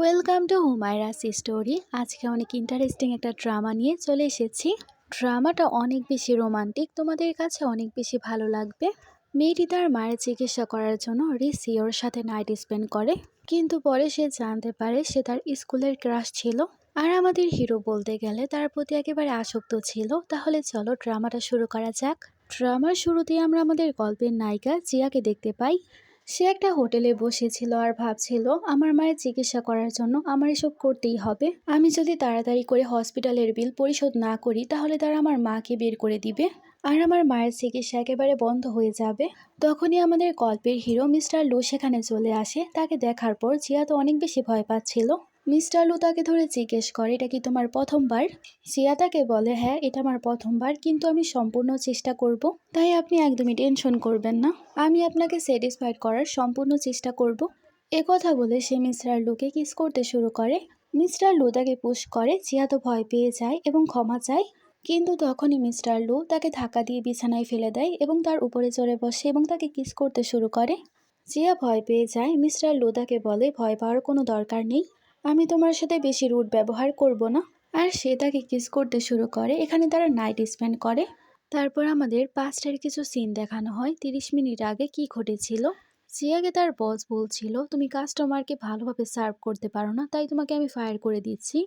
Welcome to হুমায়রাস story. আজকে অনেক interesting একটা ড্রামা নিয়ে চলে এসেছি। ড্রামাটা অনেক বেশি রোমান্টিক, তোমাদের কাছে অনেক বেশি ভালো লাগবে। মেয়েটি তার মায়ের চিকিৎসা করার জন্য ঋষি ওর সাথে নাইট স্পেন্ড করে, কিন্তু পরে সে জানতে পারে সে তার স্কুলের ক্রাশ ছিল। আর আমাদের হিরো বলতে গেলে তার প্রতি একেবারে আসক্ত ছিল। তাহলে চলো ড্রামাটা শুরু করা যাক। ড্রামার শুরুতেই আমরা আমাদের গল্পের নায়িকা জিয়াকে দেখতে পাই। সে একটা হোটেলে বসেছিল আর ভাবছিল, আমার মায়ের চিকিৎসা করার জন্য আমার এসব করতেই হবে। আমি যদি তাড়াতাড়ি করে হসপিটালের বিল পরিশোধ না করি তাহলে তারা আমার মাকে বের করে দিবে আর আমার মায়ের চিকিৎসা একেবারে বন্ধ হয়ে যাবে। তখনই আমাদের গল্পের হিরো মিস্টার লু সেখানে চলে আসে। তাকে দেখার পর জিয়া তো অনেক বেশি ভয় পাচ্ছিল। মিস্টার লু তাকে ধরে জিজ্ঞেস করে, এটা কি তোমার প্রথমবার? জিয়া তাকে বলে, হ্যাঁ এটা আমার প্রথমবার, কিন্তু আমি সম্পূর্ণ চেষ্টা করব, তাই আপনি একদমই টেনশন করবেন না। আমি আপনাকে স্যাটিসফাইড করার সম্পূর্ণ চেষ্টা করব। কথা বলে সে মিস্টার লুকে কিস করতে শুরু করে। মিস্টার লু তাকে পুশ করে। জিয়া তো ভয় পেয়ে যায় এবং ক্ষমা চায়, কিন্তু তখনই মিস্টার লু তাকে ধাক্কা দিয়ে বিছানায় ফেলে দেয় এবং তার উপরে চড়ে বসে এবং তাকে কিস করতে শুরু করে। জিয়া ভয় পেয়ে যায়। মিস্টার লু তাকে বলে, ভয় পাওয়ার কোনো দরকার নেই, আমি তোমার সাথে বেশি রুড ব্যবহার করব না। আর সে তাকে কিস করতে শুরু করে। এখানে তারা নাইট স্পেন্ড করে। তারপর আমাদের পাস্টের কিছু সিন দেখানো হয়। 30 মিনিট আগে কি ঘটেছিল। জিয়াকে তার বস বলছিল, তুমি কাস্টমারকে ভালোভাবে সার্ভ করতে পারো না, তাই তোমাকে আমি ফায়ার করে দিচ্ছি।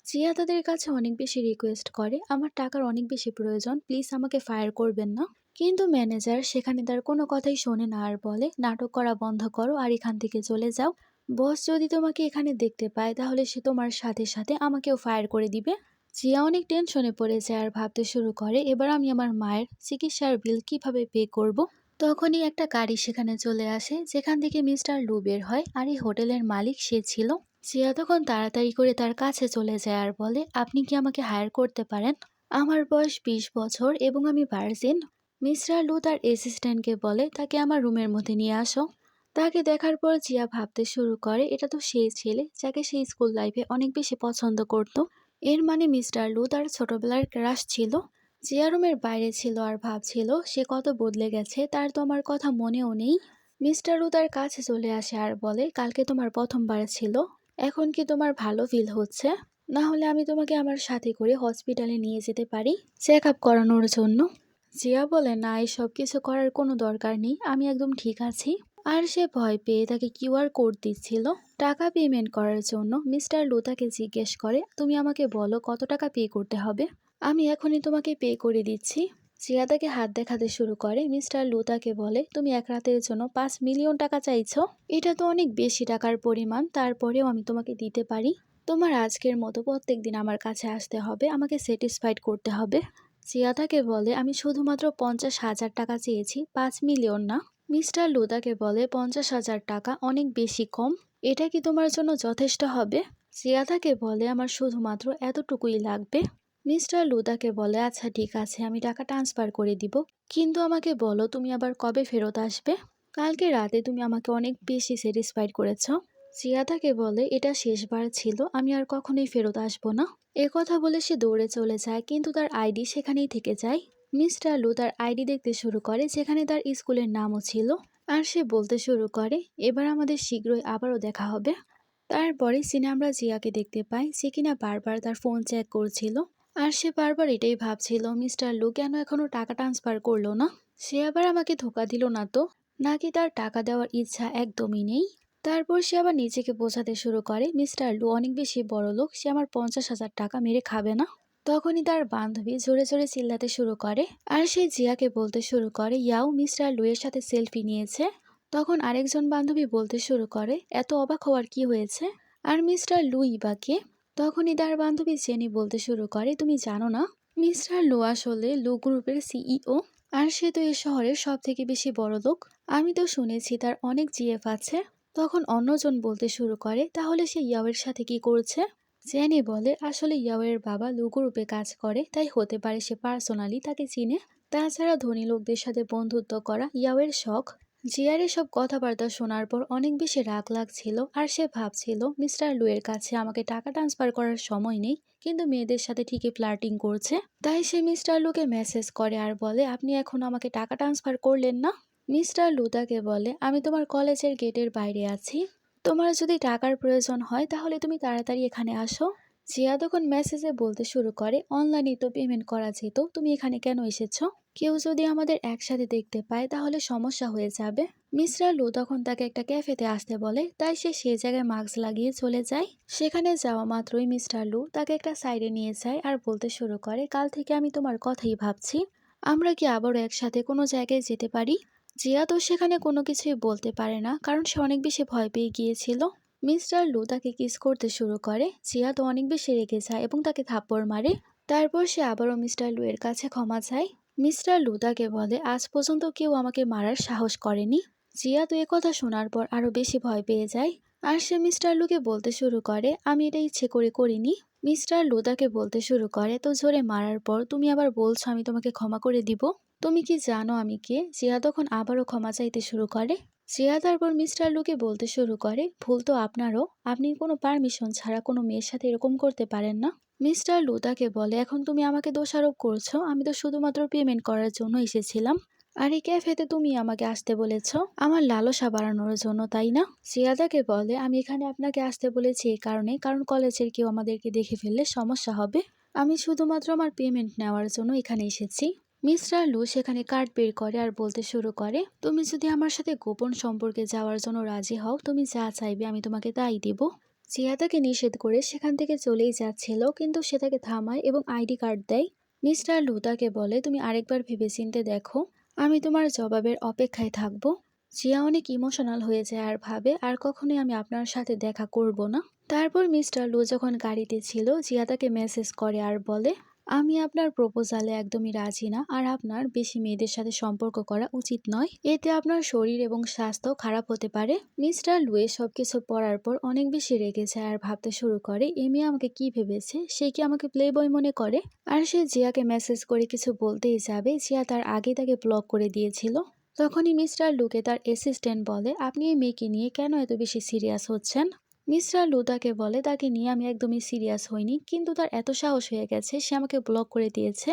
জিয়া তাদের কাছে অনেক বেশি রিকোয়েস্ট করে, আমার টাকার অনেক বেশি প্রয়োজন, প্লিজ আমাকে ফায়ার করবেন না। কিন্তু ম্যানেজার সেখানে তার কোনো কথাই শোনে না আর বলে, নাটক করা বন্ধ করো আর এখান থেকে চলে যাও। বস যদি তোমাকে এখানে দেখতে পায় তাহলে সে তোমার সাথে সাথে আমাকেও ফায়ার করে দিবে। জিয়া অনেক টেনশনে পড়ে যায় আর ভাবতে শুরু করে, এবার আমি আমার মায়ের চিকিৎসার বিল কিভাবে পে করব। তখনই একটা গাড়ি সেখানে চলে আসে, যেখান থেকে মিস্টার লু বের হয় আর এই হোটেলের মালিক সে ছিল। জিয়া তখন তাড়াতাড়ি করে তার কাছে চলে যায় আর বলে, আপনি কি আমাকে হায়ার করতে পারেন? আমার বয়স 20 বছর এবং আমি ভার্জিন। মিস্টার লু তার অ্যাসিস্ট্যান্টকে বলে, তাকে আমার রুমের মধ্যে নিয়ে আসো। তাকে দেখার পর জিয়া ভাবতে শুরু করে, এটা তো সেই ছেলে যাকে সেই স্কুল লাইফে অনেক বেশি পছন্দ করত। এর মানে মিস্টার লু তার ছোটবেলার ক্রাশ ছিল। জিয়া রুমের বাইরে ছিল আর ভাবছিল সে কত বদলে গেছে, তার তো আমার কথা মনেও নেই। মিস্টার লু তার কাছে চলে আসে আর বলে, কালকে তোমার প্রথমবার ছিল, এখন কি তোমার ভালো ফিল হচ্ছে? না হলে আমি তোমাকে আমার সাথে করে হসপিটালে নিয়ে যেতে পারি চেক আপ করানোর জন্য। জিয়া বলে, না এসব কিছু করার কোনো দরকার নেই, আমি একদম ঠিক আছি। আর সে ভয় পেয়ে তাকে কিউআর কোড দিচ্ছিল টাকা পেমেন্ট করার জন্য। মিস্টার লু তাকে জিজ্ঞেস করে, তুমি আমাকে বলো কত টাকা পে করতে হবে, আমি এখনই তোমাকে পে করে দিচ্ছি। জিয়া তাকে হাত দেখাতে শুরু করে। মিস্টার লু তাকে বলে, তুমি এক রাতের জন্য 5 মিলিয়ন টাকা চাইছো, এটা তো অনেক বেশি টাকার পরিমাণ, তারপরেও আমি তোমাকে দিতে পারি। তোমার আজকের মতো প্রত্যেক দিন আমার কাছে আসতে হবে, আমাকে স্যাটিসফাইড করতে হবে। জিয়া তাকে বলে, আমি শুধুমাত্র 50,000 টাকা চেয়েছি, 5 মিলিয়ন না। মিস্টার লু তাকে বলে, 50,000 টাকা অনেক বেশি কম, এটা কি তোমার জন্য যথেষ্ট হবে? জিয়া তাকে বলে, আমার শুধুমাত্র এতটুকুই লাগবে। মিস্টার লু তাকে বলে, আচ্ছা ঠিক আছে, আমি টাকা ট্রান্সফার করে দিব, কিন্তু আমাকে বলো তুমি আবার কবে ফেরত আসবে? কালকে রাতে তুমি আমাকে অনেক বেশি স্যাটিসফাইড করেছ। জিয়া তাকে বলে, এটা শেষবার ছিল, আমি আর কখনোই ফেরত আসবো না। কথা বলে সে দৌড়ে চলে যায়, কিন্তু তার আইডি সেখানেই থেকে যায়। মিস্টার লু তার আইডি দেখতে শুরু করে, যেখানে তার স্কুলের নামও ছিল। আর সে বলতে শুরু করে, এবার আমাদের শীঘ্রই আবারও দেখা হবে। তারপরে সিনে আমরা জিয়াকে দেখতে পাই, যে কিনা বারবার তার ফোন চেক করছিল। আর সে বারবার এটাই ভাবছিল, মিস্টার লু কেন এখনো টাকা ট্রান্সফার করলো না? সে আবার আমাকে ধোকা দিল না তো, নাকি তার টাকা দেওয়ার ইচ্ছা একদমই নেই? তারপর সে আবার নিজেকে বোঝাতে শুরু করে, মিস্টার লু অনেক বেশি বড় লোক, সে আমার 50,000 টাকা মেরে খাবে না। তখনই তার বান্ধবী জোরে জোরে চিল্লাতে শুরু করে আর সে জিয়াকে বলতে শুরু করে, ইয়াও মিস্টার লু এর সাথে সেলফি নিয়েছে। তখন আরেকজন বান্ধবী বলতে শুরু করে, এত অবাক হওয়ার কি হয়েছে, আর মিস্টার লু ইবাকে? তখনই তার বান্ধবী জেনি বলতে শুরু করে, তুমি জানো না মিস্টার লু আসলে লু গ্রুপের সিইও, আর সে তো এই শহরের সব থেকে বেশি বড় লোক, আমি তো শুনেছি তার অনেক জিএফ আছে। তখন অন্যজন বলতে শুরু করে, তাহলে সে ইয়াওয়ের সাথে কি করছে? জেনি বলে, আসলে ইয়াওয়ের বাবা লু গ্রুপে কাজ করে, তাই হতে পারে সে পার্সোনালি তাকে চিনে। তাছাড়া ধনী লোকদের সাথে বন্ধুত্ব করা ইয়াওয়ের শখ। জিয়ার এসব কথাবার্তা শোনার পর অনেক বেশি রাগ লাগছিল আর সে ভাবছিল, মিস্টার লু এর কাছে আমাকে টাকা ট্রান্সফার করার সময় নেই, কিন্তু মেয়েদের সাথে ঠিকই ফ্লার্টিং করছে। তাই সে মিস্টার লুকে মেসেজ করে আর বলে, আপনি এখন আমাকে টাকা ট্রান্সফার করলেন না? মিস্টার লু তাকে বলে, আমি তোমার কলেজের গেটের বাইরে আছি, তোমার যদি টাকার প্রয়োজন হয় তাহলে তুমি তাড়াতাড়ি এখানে আসো। জিয়া তখন মেসেজে বলতে শুরু করে, অনলাইনে তো পেমেন্ট করা যেত, তুমি এখানে কেন এসেছো? কেউ যদি আমাদের একসাথে দেখতে পায় তাহলে সমস্যা হয়ে যাবে। মিস্টার লু তখন তাকে একটা ক্যাফেতে আসতে বলে, তাই সে সেই জায়গায় মাস্ক লাগিয়ে চলে যায়। সেখানে যাওয়া মাত্রই মিস্টার লু তাকে একটা সাইডে নিয়ে যায় আর বলতে শুরু করে, কাল থেকে আমি তোমার কথাই ভাবছি, আমরা কি আবারও একসাথে কোনো জায়গায় যেতে পারি? জিয়া তো সেখানে কোনো কিছুই বলতে পারে না, কারণ সে অনেক বেশি ভয় পেয়ে গিয়েছিল। মিস্টার লু তাকে কিস করতে শুরু করে। জিয়া তো অনেক বেশি রেগে যায় এবং তাকে থাপ্পড় মারে। তারপর সে আবারও মিস্টার লু এর কাছে ক্ষমা চায়। মিস্টার লু তাকে বলে, আজ পর্যন্ত কেউ আমাকে মারার সাহস করেনি। জিয়া তো কথা শোনার পর আরো বেশি ভয় পেয়ে যায়। আর সে মিস্টার লুকে বলতে শুরু করে, আমি এটা ইচ্ছে করে করিনি। মিস্টার লু তাকে বলতে শুরু করে, তো জোরে মারার পর তুমি আবার বলছো আমি তোমাকে ক্ষমা করে দিব? তুমি কি জানো আমি কে? জিয়া তখন আবারও ক্ষমা চাইতে শুরু করে। জিয়া তারপর মিস্টার লুকে বলতে শুরু করে, ভুল তো আপনারও, আপনি কোনো পারমিশন ছাড়া কোনো মেয়ের সাথে এরকম করতে পারেন না। মিস্টার লু তাকে বলে, এখন তুমি আমাকে দোষারোপ করছো, আমি তো শুধুমাত্র পেমেন্ট করার জন্য এসেছিলাম। আর এই ক্যাফেতে তুমি আমাকে আসতে বলেছ আমার লালসা বাড়ানোর জন্য, তাই না? জিয়া তাকে বলে, আমি এখানে আপনাকে আসতে বলেছি এই কারণে, কারণ কলেজের কেউ আমাদেরকে দেখে ফেললে সমস্যা হবে। আমি শুধুমাত্র আমার পেমেন্ট নেওয়ার জন্য এখানে এসেছি। মিস্টার লু সেখানে কার্ড বের করে আর বলতে শুরু করে, তুমি যদি আমার সাথে গোপন সম্পর্কে যাওয়ার জন্য রাজি হও, তুমি যা চাইবে আমি তোমাকে তাই দিব। জিয়া তাকে নিষেধ করে সেখান থেকে চলেই যাচ্ছিল, কিন্তু সে তাকে থামায় এবং আইডি কার্ড দেয়। মিস্টার লু তাকে বলে, তুমি আরেকবার ভেবেচিন্তে দেখো, আমি তোমার জবাবের অপেক্ষায় থাকবো। জিয়া অনেক ইমোশনাল হয়ে যায় আর ভাবে, আর কখনোই আমি আপনার সাথে দেখা করব না। তারপর মিস্টার লু যখন গাড়িতে ছিল, জিয়া তাকে মেসেজ করে আর বলে, আমি আপনার প্রপোজালে একদমই রাজি না, আর আপনার বেশি মেয়েদের সাথে সম্পর্ক করা উচিত নয়, এতে আপনার শরীর এবং স্বাস্থ্য খারাপ হতে পারে। মিস্টার লুয়ে সবকিছু পড়ার পর অনেক বেশি রেগে যায় আর ভাবতে শুরু করে, এই মেয়ে আমাকে কি ভেবেছে, সে কি আমাকে প্লে বয় মনে করে? আর সে জিয়াকে মেসেজ করে কিছু বলতেই যাবে, জিয়া তার আগে তাকে ব্লক করে দিয়েছিল। তখনই মিস্টার লুকে তার অ্যাসিস্ট্যান্ট বলে, আপনি এই মেয়েকে নিয়ে কেন এত বেশি সিরিয়াস হচ্ছেন? মিস্টার লু তাকে বলে, তাকে নিয়ে আমি একদমই সিরিয়াস হইনি, কিন্তু তার এত সাহস হয়ে গেছে সে আমাকে ব্লক করে দিয়েছে।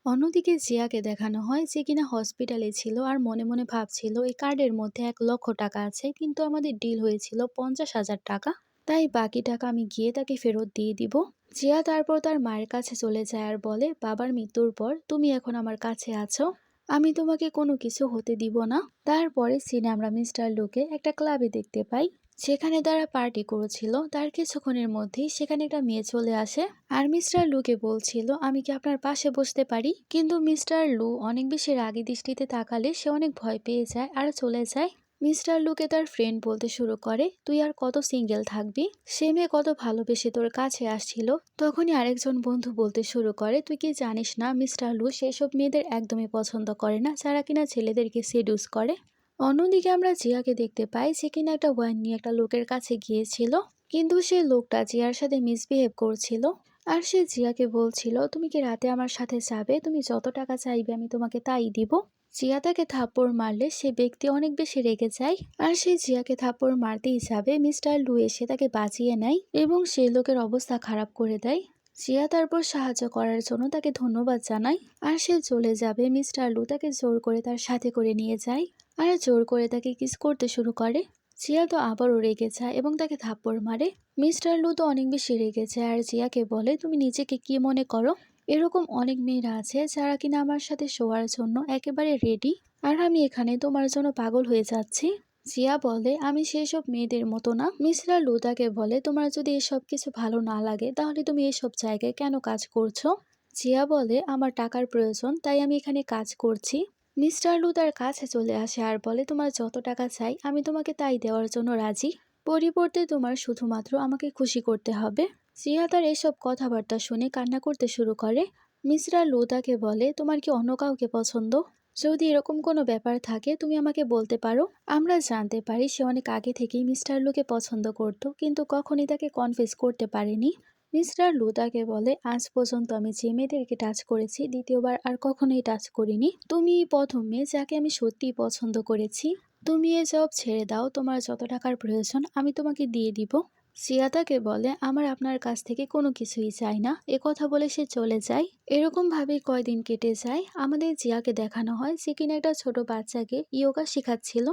অন্যদিকে জিয়াকে দেখানো হয় যে কিনা হসপিটালে ছিল আর মনে মনে ভাবছিল, এই কার্ডের মধ্যে 1,00,000 টাকা আছে, কিন্তু আমাদের ডিল হয়েছিল 50,000 টাকা, তাই বাকি টাকা আমি গিয়ে তাকে ফেরত দিয়ে দিব। জিয়া তারপর তার মায়ের কাছে চলে যায় আর বলে, বাবার মৃত্যুর পর তুমি এখন আমার কাছে আছো, আমি তোমাকে কোনো কিছু হতে দিব না। তারপরে সিনে আমরা মিস্টার লুকে একটা ক্লাবে দেখতে পাই, সেখানে তারা পার্টি করেছিল। তার কিছুক্ষণের মধ্যেই সেখানে একটা মেয়ে চলে আসে আর মিস্টার লুকে বলছিল, আমি কি আপনার পাশে বসতে পারি? কিন্তু মিস্টার লু অনেক বেশি রাগী দৃষ্টিতে তাকালে সে অনেক ভয় পেয়ে যায় আর চলে যায়। মিস্টার লুকে তার ফ্রেন্ড বলতে শুরু করে, তুই আর কত সিঙ্গেল থাকবি? সে মেয়ে কত ভালোবেসে তোর কাছে আসছিল। তখনই আরেকজন বন্ধু বলতে শুরু করে, তুই কি জানিস না মিস্টার লু সেসব মেয়েদের একদমই পছন্দ করে না যারা কিনা ছেলেদেরকে সেডুস করে। অন্যদিকে আমরা জিয়াকে দেখতে পাই, যে কিনা একটা ওয়াইন নিয়ে একটা লোকের কাছে গিয়েছিল, কিন্তু সেই লোকটা জিয়ার সাথে মিসবিহেভ করছিল। আর সে জিয়াকে বলছিল, তুমি কি রাতে আমার সাথে যাবে? তুমি যত টাকা চাইবে আমি তোমাকে তাই দিব। জিয়া তাকে থাপ্পড় মারলে সে ব্যক্তি অনেক বেশি রেগে যায়, আর সে জিয়াকে থাপ্পড় মারতেই যাবে, মিস্টার লু এসে তাকে বাঁচিয়ে নেয় এবং সেই লোকের অবস্থা খারাপ করে দেয়। জিয়া তারপর সাহায্য করার জন্য তাকে ধন্যবাদ জানায় আর সে চলে যাবে। মিস্টার লু তাকে জোর করে তার সাথে করে নিয়ে যায় আর জোর করে তাকে কিস করতে শুরু করে। জিয়া তো আবারও রেগে যায় এবং তাকে থাপ্পড় মারে। মিস্টার লু তো অনেক বেশি রেগে যায় আর জিয়াকে বলে, তুমি নিজেকে কি মনে করো? এরকম অনেক মেয়েরা আছে যারা কিনা আমার সাথে শোয়ার জন্য একেবারে রেডি, আর আমি এখানে তোমার জন্য পাগল হয়ে যাচ্ছি। জিয়া বলে, আমি সেই সব মেয়েদের মতো না। মিস্টার লু তাকে বলে, তোমার যদি এসব কিছু ভালো না লাগে তাহলে তুমি এসব জায়গায় কেন কাজ করছো? জিয়া বলে, আমার টাকার প্রয়োজন তাই আমি এখানে কাজ করছি। মিস্টার লু তার কাছে চলে আসে আর বলে, তোমার যত টাকা চাই আমি তোমাকে তাই দেওয়ার জন্য রাজি, পরিবর্তে তোমার শুধুমাত্র আমাকে খুশি করতে হবে। জিয়া তার এসব কথাবার্তা শুনে কান্না করতে শুরু করে। মিস্টার লু তাকে বলে, তোমার কি অন্য কাউকে পছন্দ? যদি এরকম কোনো ব্যাপার থাকে তুমি আমাকে বলতে পারো। আমরা জানতে পারি সে অনেক আগে থেকেই মিস্টার লুকে পছন্দ করত, কিন্তু কখনই তাকে কনফেস করতে পারেনি। মিস্টার লু তাকে বলে, আজ পর্যন্ত আমি যে মেয়েদেরকে টাচ করেছি দ্বিতীয়বার আর কখনোই টাচ করিনি, তুমি প্রথম মেয়ে যাকে আমি সত্যিই পছন্দ করেছি। তুমি এ জব ছেড়ে দাও, তোমার যত টাকার প্রয়োজন আমি তোমাকে দিয়ে দিব। জিয়া তাকে বলে, আমার আপনার কাছ থেকে কোনো কিছুই চাই না। কথা বলে সে চলে যায়। এরকম ভাবে কয়দিন কেটে যায়। আমাদের জিয়াকে দেখানো হয় যে কিনা একটা ছোট বাচ্চাকে ইয়োগা শেখাচ্ছিল।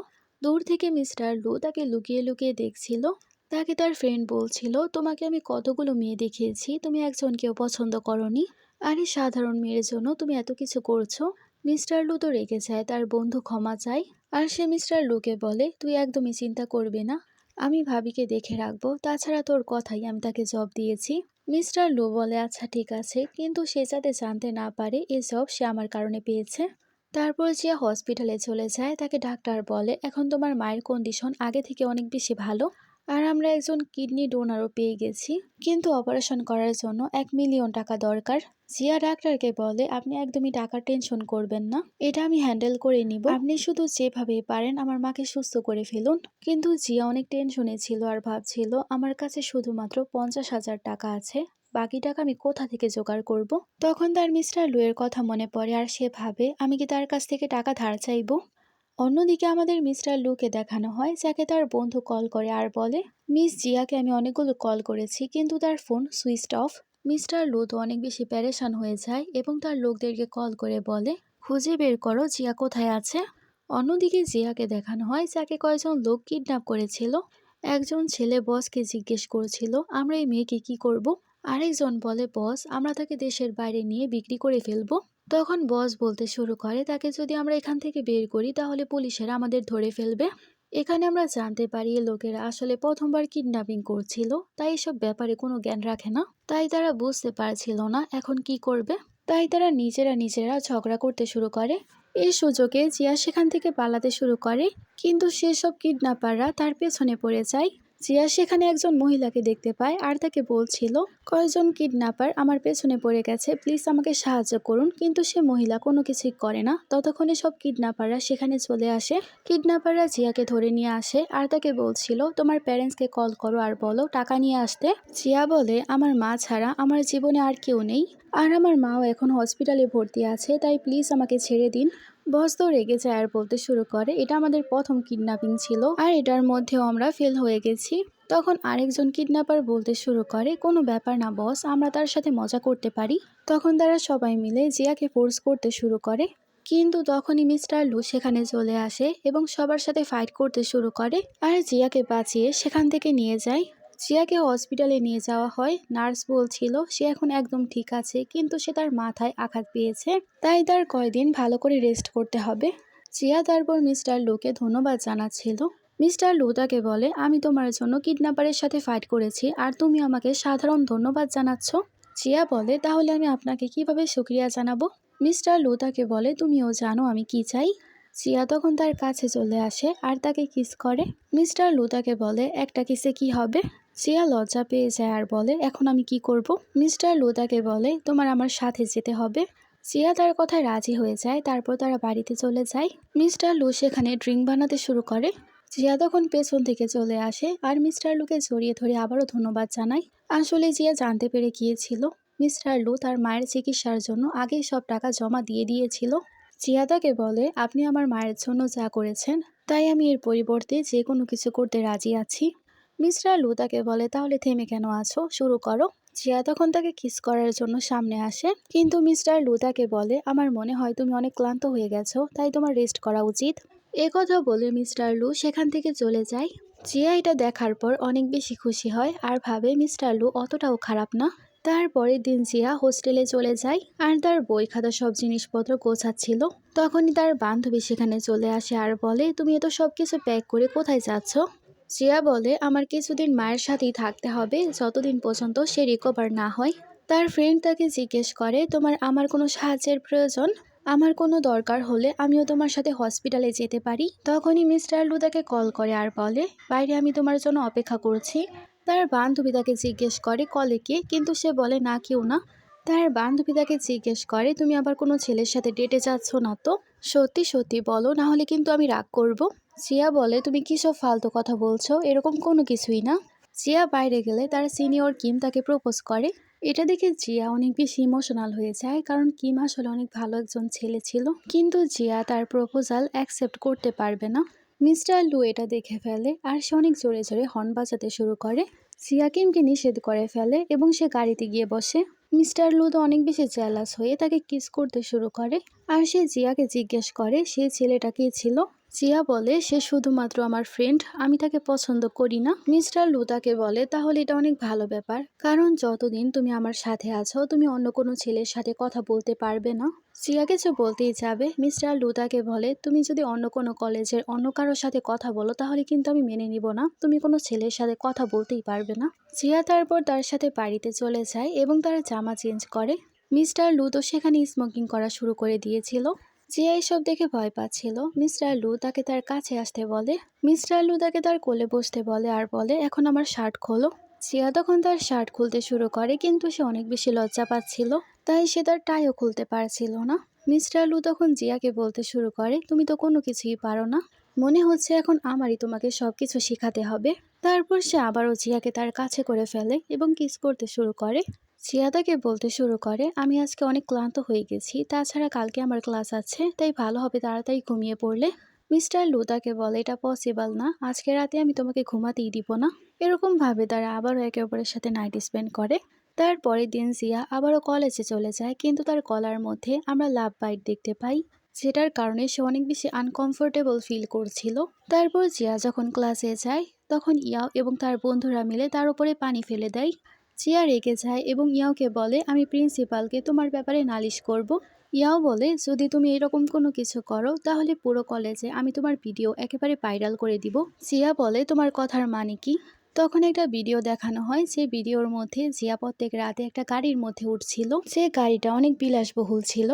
দূর থেকে মিস্টার লু তাকে লুকিয়ে লুকিয়ে দেখছিল। তাকে তার ফ্রেন্ড বলছিল, তোমাকে আমি কতগুলো মেয়ে দেখিয়েছি, তুমি একজনকেও পছন্দ করনি। আর এই সাধারণ মেয়ের জন্য তুমি এত কিছু করছো। মিস্টার লু তো রেগে যায়, তার বন্ধু ক্ষমা চায়। আর সে মিস্টার লুকে বলে, তুই একদমই চিন্তা করবি না, আমি ভাবিকে দেখে রাখবো, তাছাড়া তোর কথাই আমি তাকে জব দিয়েছি। মিস্টার লু বলে, আচ্ছা ঠিক আছে, কিন্তু সে যাতে জানতে না পারে এই জব সে আমার কারণে পেয়েছে। তারপর জিয়া হসপিটালে চলে যায়। তাকে ডাক্তার বলে, এখন তোমার মায়ের কন্ডিশন আগে থেকে অনেক বেশি ভালো, আর আমরা একজন কিডনি ডোনারও পেয়ে গেছি, কিন্তু অপারেশন করার জন্য 1 মিলিয়ন টাকা দরকার। জিয়া ডাক্তারকে বলে, আপনি একদমই টাকার টেনশন করবেন না, এটা আমি হ্যান্ডেল করে নিব, আপনি শুধু যেভাবে পারেন আমার মাকে সুস্থ করে ফেলুন। কিন্তু জিয়া অনেক টেনশনে ছিল আর ভাবছিল, আমার কাছে শুধুমাত্র 50,000 টাকা আছে, বাকি টাকা আমি কোথা থেকে জোগাড় করব। তখন তার মিস্টার লুয়ের কথা মনে পড়ে আর সে ভাবে, আমি কি তার কাছ থেকে টাকা ধার চাইবো। অন্যদিকে আমাদের মিস্টার লুকে দেখানো হয়, যাকে তার বন্ধু কল করে আর বলে, মিস জিয়াকে আমি অনেকগুলো কল করেছি কিন্তু তার ফোন সুইচড অফ। মিস্টার লু তো অনেক বেশি প্যারেশান হয়ে যায় এবং তার লোকদেরকে কল করে বলে, খুঁজে বের করো জিয়া কোথায় আছে। অন্যদিকে জিয়াকে দেখানো হয়, যাকে কয়েকজন লোক কিডন্যাপ করেছিল। একজন ছেলে বসকে জিজ্ঞেস করছিল, আমরা এই মেয়েকে কি করব। আরেকজন বলে, বস আমরা তাকে দেশের বাইরে নিয়ে বিক্রি করে ফেলবো। তখন বস বলতে শুরু করে, তাকে যদি আমরা এখান থেকে বের করি তাহলে পুলিশেরা আমাদের ধরে ফেলবে। এখানে আমরা জানতে পারি লোকেরা আসলে প্রথমবার কিডন্যাপিং করছিল, তাই এসব ব্যাপারে কোনো জ্ঞান রাখে না। তাই তারা বুঝতে পারছিল না এখন কি করবে। তাই তারা নিজেরা নিজেরা ঝগড়া করতে শুরু করে। এই সুযোগে জিয়া সেখান থেকে পালাতে শুরু করে, কিন্তু সেসব কিডন্যাপাররা তার পেছনে পড়ে যায়। জিয়া সেখানে একজন মহিলাকে দেখতে পায় আর তাকে বলছিল, কয়েকজন কিডন্যাপার আমার পেছনে পড়ে গেছে, প্লিজ আমাকে সাহায্য করুন। কিন্তু সে মহিলা কোনো কিছুই করে না। ততক্ষণে সব কিডন্যাপাররা সেখানে চলে আসে। কিডন্যাপাররা জিয়াকে ধরে নিয়ে আসে আর তাকে বলছিল, তোমার প্যারেন্টসকে কল করো আর বলো টাকা নিয়ে আসতে। জিয়া বলে, আমার মা ছাড়া আমার জীবনে আর কেউ নেই, আর আমার মাও এখন হসপিটালে ভর্তি আছে, তাই প্লিজ আমাকে ছেড়ে দিন। বস তো রেগে যায় আর বলতে শুরু করে, এটা আমাদের প্রথম কিডন্যাপিং ছিল আর এটার মধ্যেও আমরা ফেল হয়ে গেছি। তখন আরেকজন কিডন্যাপার বলতে শুরু করে, কোনো ব্যাপার না বস, আমরা তার সাথে মজা করতে পারি। তখন তারা সবাই মিলে জিয়াকে ফোর্স করতে শুরু করে, কিন্তু তখনই মিস্টার লু সেখানে চলে আসে এবং সবার সাথে ফাইট করতে শুরু করে আর জিয়াকে বাঁচিয়ে সেখান থেকে নিয়ে যায়। জিয়াকে হসপিটালে নিয়ে যাওয়া হয়। নার্স বলছিল সে এখন একদম ঠিক আছে, কিন্তু সে তার মাথায় আঘাত পেয়েছে, তাই তার কয়দিন ভালো করে রেস্ট করতে হবে। জিয়া তারপর মিস্টার লুকে ধন্যবাদ জানাচ্ছিল। মিস্টার লু তাকে বলে, আমি তোমার জন্য কিডন্যাপারের সাথে ফাইট করেছি আর তুমি আমাকে সাধারণ ধন্যবাদ জানাচ্ছ। জিয়া বলে, তাহলে আমি আপনাকে কিভাবে শুকরিয়া জানাবো। মিস্টার লু তাকে বলে, তুমিও জানো আমি কি চাই। জিয়া তখন তার কাছে চলে আসে আর তাকে কিস করে। মিস্টার লু তাকে বলে, একটা কিসে কি হবে। জিয়া লজ্জা পেয়ে যায় আর বলে, এখন আমি কি করব। মিস্টার লু তাকে বলে, তোমার আমার সাথে যেতে হবে। জিয়া তার কথায় রাজি হয়ে যায়। তারপর তারা বাড়িতে চলে যায়। মিস্টার লু সেখানে ড্রিঙ্ক বানাতে শুরু করে। জিয়া তখন পেছন থেকে চলে আসে আর মিস্টার লুকে জড়িয়ে ধরে আবারও ধন্যবাদ জানায়। আসলে জিয়া জানতে পেরে গিয়েছিল মিস্টার লু তার মায়ের চিকিৎসার জন্য আগেই সব টাকা জমা দিয়ে দিয়েছিল। জিয়া তাকে বলে, আপনি আমার মায়ের জন্য যা করেছেন তাই আমি এর পরিবর্তে যে কোনো কিছু করতে রাজি আছি। মিস্টার লু তাকে বলে, তাহলে থেমে কেন আছো, শুরু করো। জিয়া তখন তাকে কিস করার জন্য সামনে আসে, কিন্তু মিস্টার লু তাকে বলে, আমার মনে হয় তুমি অনেক ক্লান্ত হয়ে গেছো, তাই তোমার রেস্ট করা উচিত। কথা বলে মিস্টার লু সেখান থেকে চলে যায়। জিয়া এটা দেখার পর অনেক বেশি খুশি হয় আর ভাবে মিস্টার লু অতটাও খারাপ না। তারপরের দিন জিয়া হোস্টেলে চলে যায় আর তার বই খাতা সব জিনিসপত্র গোছাচ্ছিল। তখনই তার বান্ধবী সেখানে চলে আসে আর বলে, তুমি এত সবকিছু প্যাক করে কোথায় যাচ্ছ। জিয়া বলে, আমার কিছুদিন মায়ের সাথেই থাকতে হবে, যতদিন পর্যন্ত সে রিকভার না হয়। তার ফ্রেন্ড তাকে জিজ্ঞেস করে, তোমার আমার কোনো সাহায্যের প্রয়োজন, আমার কোনো দরকার হলে আমিও তোমার সাথে হসপিটালে যেতে পারি। তখনই মিস্টার লু তাকে কল করে আর বলে, বাইরে আমি তোমার জন্য অপেক্ষা করছি। তার বান্ধবী তাকে জিজ্ঞেস করে কলে কে, কিন্তু সে বলে না কেউ না। তার বান্ধবী তাকে জিজ্ঞেস করে, তুমি আবার কোনো ছেলের সাথে ডেটে যাচ্ছ না তো, সত্যি সত্যি বলো, না হলে কিন্তু আমি রাগ করব। জিয়া বলে, তুমি কি সব ফালতু কথা বলছো, এরকম কোনো কিছুই না। জিয়া বাইরে গেলে তার সিনিয়র কিম তাকে প্রপোজ করে। এটা দেখে জিয়া অনেক বেশি ইমোশনাল হয়ে যায়, কারণ কিম আসলে অনেক ভালো একজন ছেলে ছিল, কিন্তু জিয়া তার প্রপোজাল অ্যাকসেপ্ট করতে পারবে না। মিস্টার লু এটা দেখে ফেলে আর সে অনেক জোরে জোরে হর্ন বাজাতে শুরু করে। জিয়া কিমকে নিষেধ করে ফেলে এবং সে গাড়িতে গিয়ে বসে। মিস্টার লু তো অনেক বেশি জেলাস হয়ে তাকে কিস করতে শুরু করে আর সে জিয়াকে জিজ্ঞেস করে সে ছেলেটা কে ছিল। জিয়া বলে সে শুধুমাত্র আমার ফ্রেন্ড, আমি তাকে পছন্দ করি না। মিস্টার লু তাকে বলে তাহলে এটা অনেক ভালো ব্যাপার, কারণ যতদিন তুমি আমার সাথে আছো তুমি অন্য কোনো ছেলের সাথে কথা বলতে পারবে না। জিয়া কিছু বলতেই যাবে, মিস্টার লু তাকে বলে তুমি যদি অন্য কোনো কলেজের অন্য কারোর সাথে কথা বলো তাহলে কিন্তু আমি মেনে নিব না, তুমি কোনো ছেলের সাথে কথা বলতেই পারবে না। জিয়া তারপর তার সাথে বাড়িতে চলে যায় এবং তার জামা চেঞ্জ করে। মিস্টার লু তো সেখানে স্মোকিং করা শুরু করে দিয়েছিল। জিয়া এসব দেখে ভয় পাচ্ছিল। মিস্টার লু তাকে তার কাছে আসতে বলে। মিস্টার লু তাকে তার কোলে বসতে বলে আর বলে এখন আমার শার্ট খোলো। জিয়া তখন তার শার্ট খুলতে শুরু করে, কিন্তু সে অনেক বেশি লজ্জা পাচ্ছিল, তাই সে তার টাইও খুলতে পারছিল না। মিস্টার লু তখন জিয়াকে বলতে শুরু করে তুমি তো কোনো কিছুই পারো না, মনে হচ্ছে এখন আমারই তোমাকে সবকিছু শেখাতে হবে। তারপর সে আবারও জিয়াকে তার কাছে করে ফেলে এবং কিস করতে শুরু করে। জিয়া তাকে বলতে শুরু করে আমি আজকে অনেক ক্লান্ত হয়ে গেছি, তাছাড়া কালকে আমার ক্লাস আছে, তাই ভালো হবে তাড়াতাড়ি ঘুমিয়ে পড়লে। মিস্টার লু তাকে বলে এটা পসিবল না, আজকে রাতে আমি তোমাকে ঘুমাতেই দিব না। এরকম ভাবে তারা আবারও একে অপরের সাথে নাইট স্পেন্ড করে। তারপরের দিন জিয়া আবারও কলেজে চলে যায়, কিন্তু তার গলার মধ্যে আমরা লাভ বাইট দেখতে পাই, যেটার কারণে সে অনেক বেশি আনকমফোর্টেবল ফিল করছিল। তারপর জিয়া যখন ক্লাসে যায় তখন ইয়াও এবং তার বন্ধুরা মিলে তার উপরে পানি ফেলে দেয়। জিয়া রেগে যায় এবং ইয়াওকে বলে আমি প্রিন্সিপালকে তোমার ব্যাপারে নালিশ করব। ইয়াও বলে যদি তুমি এরকম কোনো কিছু করো তাহলে পুরো কলেজে আমি তোমার ভিডিও একেবারে ভাইরাল করে দিব। জিয়া বলে তোমার কথার মানে কি? তখন একটা ভিডিও দেখানো হয়, যে ভিডিওর মধ্যে জিয়া প্রত্যেক রাতে একটা গাড়ির মধ্যে উঠছিল, যে গাড়িটা অনেক বিলাসবহুল ছিল।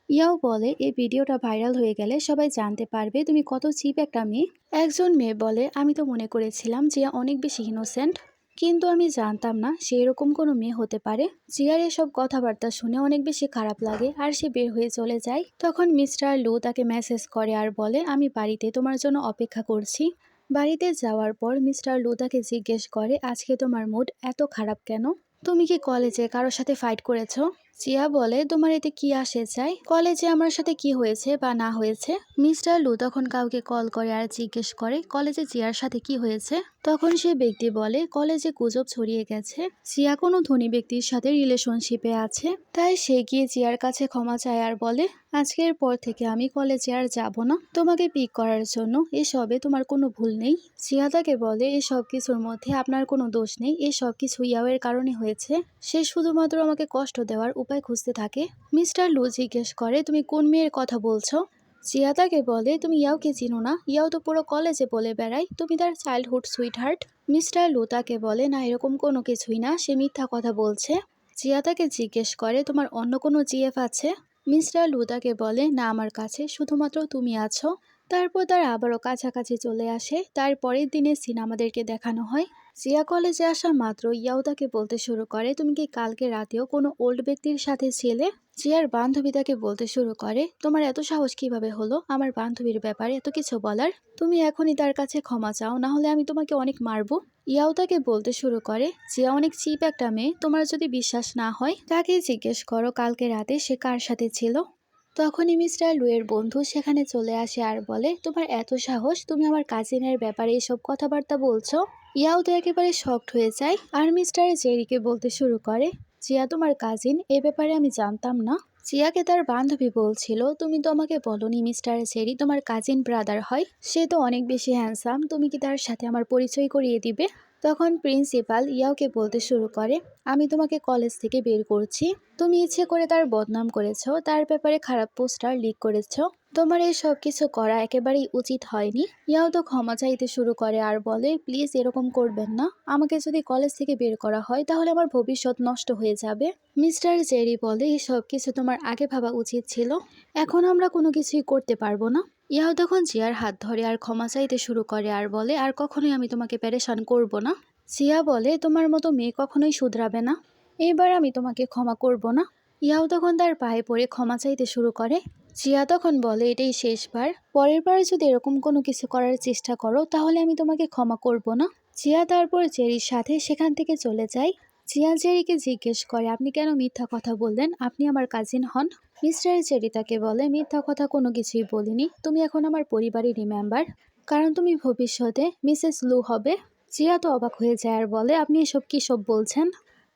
ইয়াও বলে এই ভিডিওটা ভাইরাল হয়ে গেলে সবাই জানতে পারবে তুমি কত চিপ একটা মেয়ে। একজন মেয়ে বলে আমি তো মনে করেছিলাম জিয়া অনেক বেশি ইনোসেন্ট, কিন্তু আমি জানতাম না সে এরকম কোনো মেয়ে হতে পারে। জিয়ার এসব কথাবার্তা শুনে অনেক বেশি খারাপ লাগে আর সে বের হয়ে চলে যায়। তখন মিস্টার লু তাকে মেসেজ করে আর বলে আমি বাড়িতে তোমার জন্য অপেক্ষা করছি। বাড়িতে যাওয়ার পর মিস্টার লু তাকে জিজ্ঞেস করে আজকে তোমার মুড এত খারাপ কেন? তুমি কি কলেজে কারোর সাথে ফাইট করেছো? জিয়া বলে তোমার এতে কি আসে যায়, কলেজে আমার সাথে কি হয়েছে বা না হয়েছে। মিস্টার লু তখন কাউকে কল করে আর জিজ্ঞেস করে কলেজে জিয়ার সাথে কি হয়েছে। তখন সে ব্যক্তি বলে কলেজে গুজব ছড়িয়ে গেছে জিয়া কোনো ধনী ব্যক্তির সাথে রিলেশনশিপে আছে, তাই সে গিয়ে জিয়ার কাছে ক্ষমা চায় আর বলে আজকের পর থেকে আমি কলেজে আর যাব না তোমাকে পিক করার জন্য, এসবে তোমার কোনো ভুল নেই। জিয়া তাকে বলে এসব কিছুর মধ্যে আপনার কোনো দোষ নেই, এসব কিছু ইয়াওয়ের কারণে হয়েছে, সে শুধুমাত্র আমাকে কষ্ট দেওয়ার উপায় খুঁজতে থাকে। মিস্টার লু জিজ্ঞেস করে তুমি কোন মেয়ের কথা বলছো? জিয়া তাকে বলে তুমি ইয়াওকে চিনো না, ইয়াও তো পুরো কলেজে বলে বেড়ায় তুমি তার চাইল্ডহুড সুইটহার্ট। মিস্টার লু তাকে বলে না এরকম কোনো কিছুই না, সে মিথ্যা কথা বলছে। জিয়া তাকে জিজ্ঞেস করে তোমার অন্য কোনো জিএফ আছে? মিস্টার লু তাকে বলে না আমার কাছে শুধুমাত্র তুমি আছো। তারপর তারা আবারও কাছাকাছি চলে আসে। তারপরের দিনে সিন আমাদেরকে দেখানো হয়। জিয়া কলেজে আসা মাত্র ইয়াও তাকে বলতে শুরু করে তুমি কি কালকে রাতেও কোনো ওল্ড ব্যক্তির সাথে ছিলে? জিয়ার বান্ধবী তাকে বলতে শুরু করে তোমার এত সাহস কিভাবে হলো আমার বান্ধবীর ব্যাপারে এত কিছু বলার, তুমি এখনই তার কাছে ক্ষমা চাও, না হলে আমি তোমাকে অনেক মারবো। ইয়াও তাকে বলতে শুরু করে জিয়া অনেক চিপ একটা মেয়ে, তোমার যদি বিশ্বাস না হয় তাকে জিজ্ঞেস করো কালকে রাতে সে কার সাথে ছিল। তখনই মিস্টার লুয়ের বন্ধু সেখানে চলে আসে আর বলে তোমার এত সাহস, তুমি আমার কাজিনের ব্যাপারে এসব কথাবার্তা বলছো। ইয়াও তো একেবারে শকড হয়ে যায় আর মিস্টার জেরিকে বলতে শুরু করে জিয়া তোমার কাজিন, এ ব্যাপারে আমি জানতাম না। জিয়াকে তার বান্ধবী বলছিল তুমি তো আমাকে বলনি মিস্টার জেরি তোমার কাজিন ব্রাদার হয়, সে তো অনেক বেশি হ্যান্ডসাম, তুমি কি তার সাথে আমার পরিচয় করিয়ে দিবে? তখন প্রিন্সিপাল ইয়াওকে বলতে শুরু করে আমি তোমাকে কলেজ থেকে বের করছি, তুমি ইচ্ছে করে তার বদনাম করেছো, তার ব্যাপারে খারাপ পোস্টার লিক করেছো, তোমার এই সব কিছু করা একেবারেই উচিত হয়নি। ইয়াও তো ক্ষমা চাইতে শুরু করে আর বলে প্লিজ এরকম করবেন না, আমাকে যদি কলেজ থেকে বের করা হয় তাহলে আমার ভবিষ্যৎ নষ্ট হয়ে যাবে। মিস্টার জেরি বলে এই সব কিছু তোমার আগে ভাবা উচিত ছিল, এখন আমরা কোনো কিছুই করতে পারবো না। ইয়াও তখন জিয়ার হাত ধরে আর ক্ষমা চাইতে শুরু করে আর বলে আর কখনোই আমি তোমাকে প্যারেশান করব না। জিয়া বলে তোমার মতো মেয়ে কখনোই শুধরাবে না, এবার আমি তোমাকে ক্ষমা করব না। ইয়াও তখন তার পায়ে পড়ে ক্ষমা চাইতে শুরু করে। জিয়া তখন বলে এটাই শেষবার, পরের বার যদি এরকম কোনো কিছু করার চেষ্টা করো তাহলে আমি তোমাকে ক্ষমা করব না। জিয়া তারপর জেরির সাথে সেখান থেকে চলে যায়। জিয়া জেরিকে জিজ্ঞেস করে আপনি কেন মিথ্যা কথা বললেন, আপনি আমার কাজিন হন। মিস্টার জেরি তাকে বলে মিথ্যা কথা কোনো কিছুই বলিনি, তুমি এখন আমার পরিবারেরই মেম্বার, কারণ তুমি ভবিষ্যতে মিসেস লু হবে। জিয়া তো অবাক হয়ে যায় আর বলে আপনি এসব কী সব বলছেন?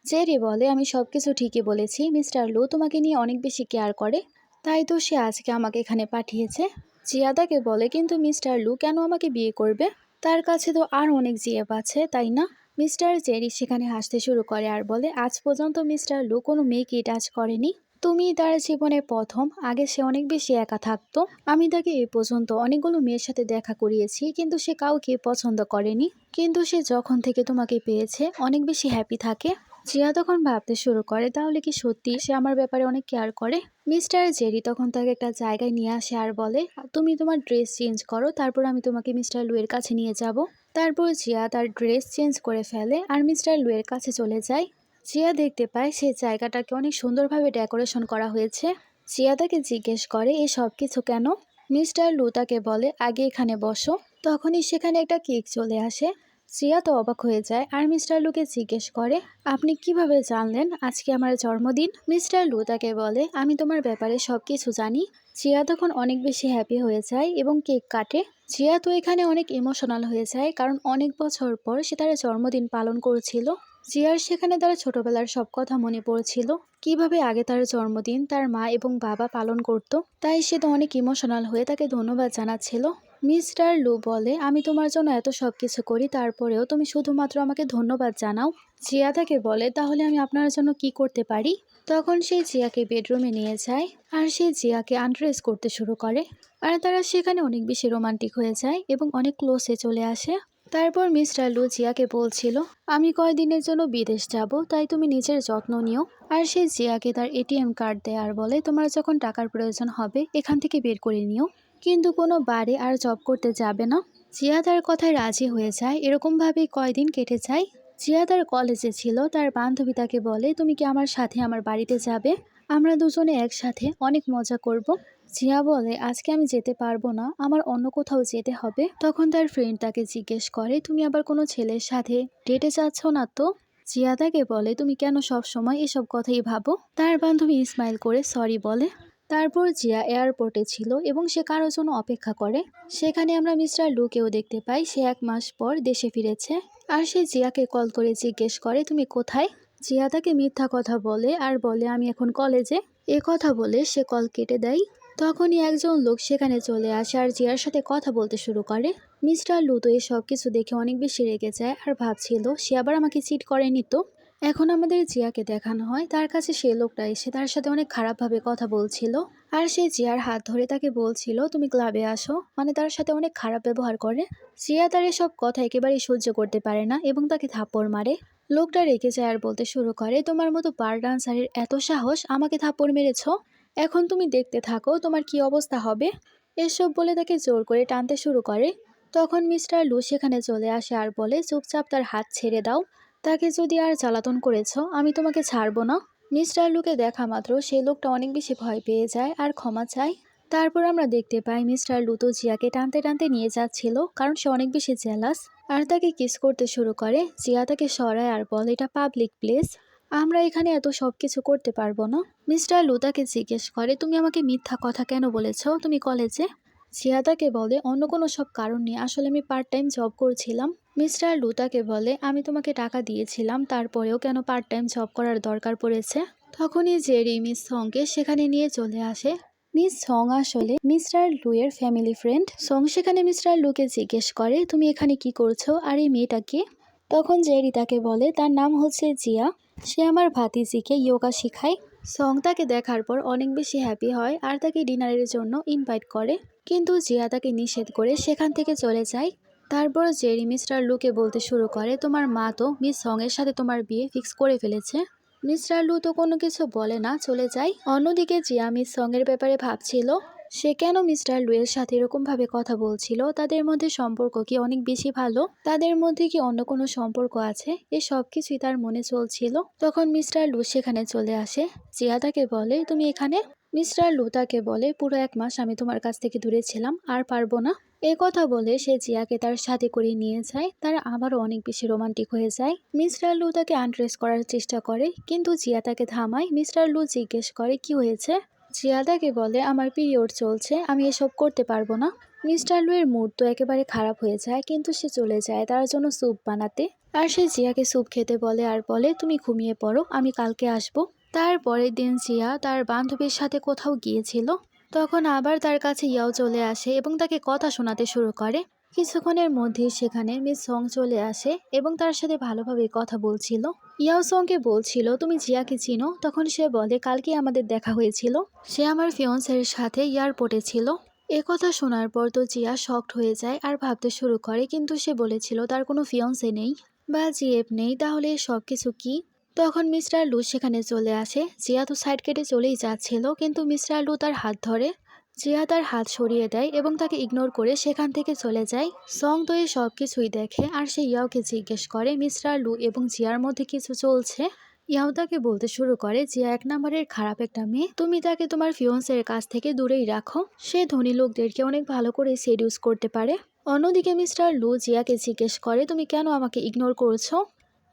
জেরি বলে আমি সব কিছু ঠিকই বলেছি, মিস্টার লু তোমাকে নিয়ে অনেক বেশি কেয়ার করে, তাই তো সে আজকে আমাকে এখানে পাঠিয়েছে। জিয়া তাকে বলে, কিন্তু মিস্টার লু কেন আমাকে বিয়ে করবে? তার কাছে তো আর অনেক জিএফ আছে, তাই না? মিস্টার জেরি সেখানে হাসতে শুরু করে আর বলে, আজ পর্যন্ত মিস্টার লু কোনো মেয়েকে টাচ করেনি। তুমি তার জীবনে প্রথম। আগে সে অনেক বেশি একা থাকতো। আমি তাকে এ পর্যন্ত অনেকগুলো মেয়ের সাথে দেখা করিয়েছি, কিন্তু সে কাউকে পছন্দ করেনি। কিন্তু সে যখন থেকে তোমাকে পেয়েছে অনেক বেশি হ্যাপি থাকে। জিয়া তখন ভাবতে শুরু করে, তাহলে কি সত্যি সে আমার ব্যাপারে অনেক কেয়ার করে? মিস্টার জেরি তখন তাকে একটা জায়গায় নিয়ে আসে আর বলে, তুমি তোমার ড্রেস চেঞ্জ করো, তারপর আমি তোমাকে মিস্টার লু এর কাছে নিয়ে যাব। তারপর জিয়া তার ড্রেস চেঞ্জ করে ফেলে আর মিস্টার লু এর কাছে চলে যায়। জিয়া দেখতে পায় সেই জায়গাটাকে অনেক সুন্দরভাবে ডেকোরেশন করা হয়েছে। জিয়া তাকে জিজ্ঞেস করে, এই সব কিছু কেন? মিস্টার লু তাকে বলে, আগে এখানে বসো। তখনই সেখানে একটা কেক চলে আসে। জিয়া তো অবাক হয়ে যায় আর মিস্টার লুকে জিজ্ঞেস করে, আপনি কিভাবে জানলেন আজকে আমার জন্মদিন? মিস্টার লু তাকে বলে, আমি তোমার ব্যাপারে সবকিছু জানি। জিয়া তখন অনেক বেশি হ্যাপি হয়ে যায় এবং কেক কাটে। জিয়া তো এখানে অনেক ইমোশনাল হয়ে যায়, কারণ অনেক বছর পর সে তার জন্মদিন পালন করছিল। জিয়ার সেখানে তার ছোটবেলার সব কথা মনে পড়ছিল, কিভাবে আগে তার জন্মদিন তার মা এবং বাবা পালন করত। তাই সে তো অনেক ইমোশনাল হয়ে তাকে ধন্যবাদ জানাচ্ছিল। মিস্টার লু বলে, আমি তোমার জন্য এত সব কিছু করি, তারপরেও তুমি শুধুমাত্র আমাকে ধন্যবাদ জানাও। জিয়া তাকে বলে, তাহলে আমি আপনার জন্য কি করতে পারি? তখন সেই জিয়াকে বেডরুমে নিয়ে যায় আর সেই জিয়াকে আন্ড্রেস করতে শুরু করে। আর তারা সেখানে অনেক বেশি রোমান্টিক হয়ে যায় এবং অনেক ক্লোজে চলে আসে। তারপর মিস্টার লু জিয়াকে বলছিল, আমি কয়দিনের জন্য বিদেশ যাব, তাই তুমি নিজের যত্ন নিও। আর সে জিয়াকে তার এটিএম কার্ড দেয় আর বলে, তোমার যখন টাকার প্রয়োজন হবে এখান থেকে বের করে নিও, কিন্তু কোনো বারে আর জব করতে যাবে না। জিয়া তার কথায় রাজি হয়ে যায়। এরকমভাবেই কয়দিন কেটে যায়। জিয়া তার কলেজে ছিল, তার বান্ধবী তাকে বলে, তুমি কি আমার সাথে আমার বাড়িতে যাবে? আমরা দুজনে একসাথে অনেক মজা করব। জিয়া বলে, আজকে আমি যেতে পারবো না, আমার অন্য কোথাও যেতে হবে। তখন তার ফ্রেন্ড তাকে জিজ্ঞেস করে, তুমি আবার কোনো ছেলের সাথে ডেটে যাচ্ছ না তো? জিয়া তাকে বলে, তুমি কেন সব সময় এসব কথাই ভাবো? তার বান্ধবী স্মাইল করে সরি বলে। তারপর জিয়া এয়ারপোর্টে ছিল এবং সে কারোর জন্য অপেক্ষা করে। সেখানে আমরা মিস্টার লুকেও দেখতে পাই, সে 1 মাস পর দেশে ফিরেছে। আর সে জিয়াকে কল করে জিজ্ঞেস করে, তুমি কোথায়? জিয়া তাকে মিথ্যা কথা বলে আর বলে, আমি এখন কলেজে। এ কথা বলে সে কল কেটে দেয়। তখনই একজন লোক সেখানে চলে আসে আর জিয়ার সাথে কথা বলতে শুরু করে। মিস্টার লু তো এসব কিছু দেখে অনেক বেশি রেগে যায় আর ভাবছিল, সে আবার আমাকে চিট করেনি তো। এখন আমাদের জিয়াকে দেখানো হয় তার কাছে সে লোকটা এসে তার সাথে অনেক খারাপভাবে কথা বলছিল। আর সে জিয়ার হাত ধরে তাকে বলছিল, তুমি ক্লাবে আসো, মানে তার সাথে অনেক খারাপ ব্যবহার করে। জিয়া তার এসব কথা একেবারেই সহ্য করতে পারে না এবং তাকে থাপ্পড় মারে। লোকটা রেগে যায় আর বলতে শুরু করে, তোমার মতো বার ডান্সারের এত সাহস, আমাকে থাপ্পড় মেরেছ? এখন তুমি দেখতে থাকো তোমার কি অবস্থা হবে। এসব বলে তাকে জোর করে টানতে শুরু করে। তখন মিস্টার লু সেখানে চলে আসে আর বলে, চুপচাপ তার হাত ছেড়ে দাও। তাকে যদি আর জ্বালাতন করেছো, আমি তোমাকে ছাড়বো না। মিস্টার লুকে দেখা মাত্র সেই লোকটা অনেক বেশি ভয় পেয়ে যায় আর ক্ষমা চায়। তারপর আমরা দেখতে পাই মিস্টার লু তো জিয়াকে টানতে টানতে নিয়ে যাচ্ছিল, কারণ সে অনেক বেশি জেলাস। আর তাকে কিস করতে শুরু করে। জিয়া তাকে সরায় আর বলে, এটা পাবলিক প্লেস, আমরা এখানে এত সব কিছু করতে পারবো না। মিস্টার লু তাকে জিজ্ঞেস করে, তুমি আমাকে মিথ্যা কথা কেন বলেছো তুমি কলেজে? জিয়া তাকে বলে, অন্য কোনো সব কারণ নেই, আসলে আমি পার্ট টাইম জব করছিলাম। মিস্টার লু তাকে বলে, আমি তোমাকে টাকা দিয়েছিলাম, তারপরেও কেন পার্ট টাইম জব করার দরকার পড়েছে? তখনই জেরি মিস সংকে সেখানে নিয়ে চলে আসে। মিস সং আসলে মিস্টার লু এর ফ্যামিলি ফ্রেন্ড। সং সেখানে মিস্টার লুকে জিজ্ঞেস করে, তুমি এখানে কি করছো আর এই মেয়েটা কে? তখন জেরি তাকে বলে, তার নাম হচ্ছে জিয়া, সে আমার ভাতিজিকে যোগা শেখায়। সং তাকে দেখার পর অনেক বেশি হ্যাপি হয় আর তাকে ডিনারের জন্য ইনভাইট করে, কিন্তু জিয়া তাকে নিষেধ করে সেখান থেকে চলে যায়। তারপর জেরি মিস্টার লুকে বলতে শুরু করে, তোমার মা তো মিস সং এর সাথে তোমার বিয়ে ফিক্স করে ফেলেছে। মিস্টার লু তো কোনো কিছু বলে না, চলে যায়। অন্যদিকে জিয়া মিস সং এর ব্যাপারে ভাবছিল, সে কেন মিস্টার লু এর সাথে এরকম ভাবে কথা বলছিল, তাদের মধ্যে সম্পর্ক কি অনেক বেশি ভালো, তাদের মধ্যে কি অন্য কোনো সম্পর্ক আছে, এ সব কিছুই তার মনে চলছিল। তখন মিস্টার লু সেখানে চলে আসে। জিয়া তাকে বলে, তুমি এখানে? মিস্টার লু তাকে বলে, পুরো 1 মাস আমি তোমার কাছ থেকে দূরে ছিলাম, আর পারবো না। এ কথা বলে সে জিয়াকে তার সাথে করে নিয়ে যায়। তারা আবারও অনেক বেশি রোমান্টিক হয়ে যায়। মিস্টার লু তাকে আনড্রেস করার চেষ্টা করে, কিন্তু জিয়া তাকে থামায়। মিস্টার লু জিজ্ঞেস করে, কি হয়েছে? জিয়া তাকে বলে, আমার পিরিয়ড চলছে, আমি এসব করতে পারবো না। মিস্টার লু এর মুড তো একেবারে খারাপ হয়ে যায়, কিন্তু সে চলে যায় তার জন্য স্যুপ বানাতে। আর সে জিয়াকে স্যুপ খেতে বলে আর বলে, তুমি ঘুমিয়ে পড়ো, আমি কালকে আসবো। তারপরের দিন জিয়া তার বান্ধবীর সাথে কোথাও গিয়েছিল। তখন আবার তার কাছে ইয়াও চলে আসে এবং তাকে কথা শোনাতে শুরু করে। কিছুক্ষণের মধ্যেই সেখানে মিস সং চলে আসে এবং তার সাথে ভালোভাবে কথা বলছিল। ইয়াও সংকে বলছিল, তুমি জিয়াকে চিনো? তখন সে বলে, কালকে আমাদের দেখা হয়েছিল, সে আমার ফিয়ন্সের সাথে এয়ারপোর্টে ছিল। কথা শোনার পর তো জিয়া শকড হয়ে যায় আর ভাবতে শুরু করে, কিন্তু সে বলেছিল তার কোনো ফিয়ন্সে নেই বা জিএফ নেই, তাহলে সব কিছু কি? তখন মিস্টার লু সেখানে চলে আসে। জিয়া তো সাইড কেটে চলেই যাচ্ছিল, কিন্তু মিস্টার লু তার হাত ধরে। জিয়া তার হাত সরিয়ে দেয় এবং তাকে ইগনোর করে সেখান থেকে চলে যায়। সং তো এই সব কিছুই দেখে আর সে ইয়াওকে জিজ্ঞেস করে মিস্টার লু এবং জিয়ার মধ্যে কিছু চলছে। ইয়াও তাকে বলতে শুরু করে, জিয়া এক নম্বরের খারাপ একটা মেয়ে, তুমি তাকে তোমার ফিয়ন্সের কাছ থেকে দূরেই রাখো, সে ধনী লোকদেরকে অনেক ভালো করে সেডিউস করতে পারে। অন্যদিকে মিস্টার লু জিয়াকে জিজ্ঞেস করে, তুমি কেন আমাকে ইগনোর করছো?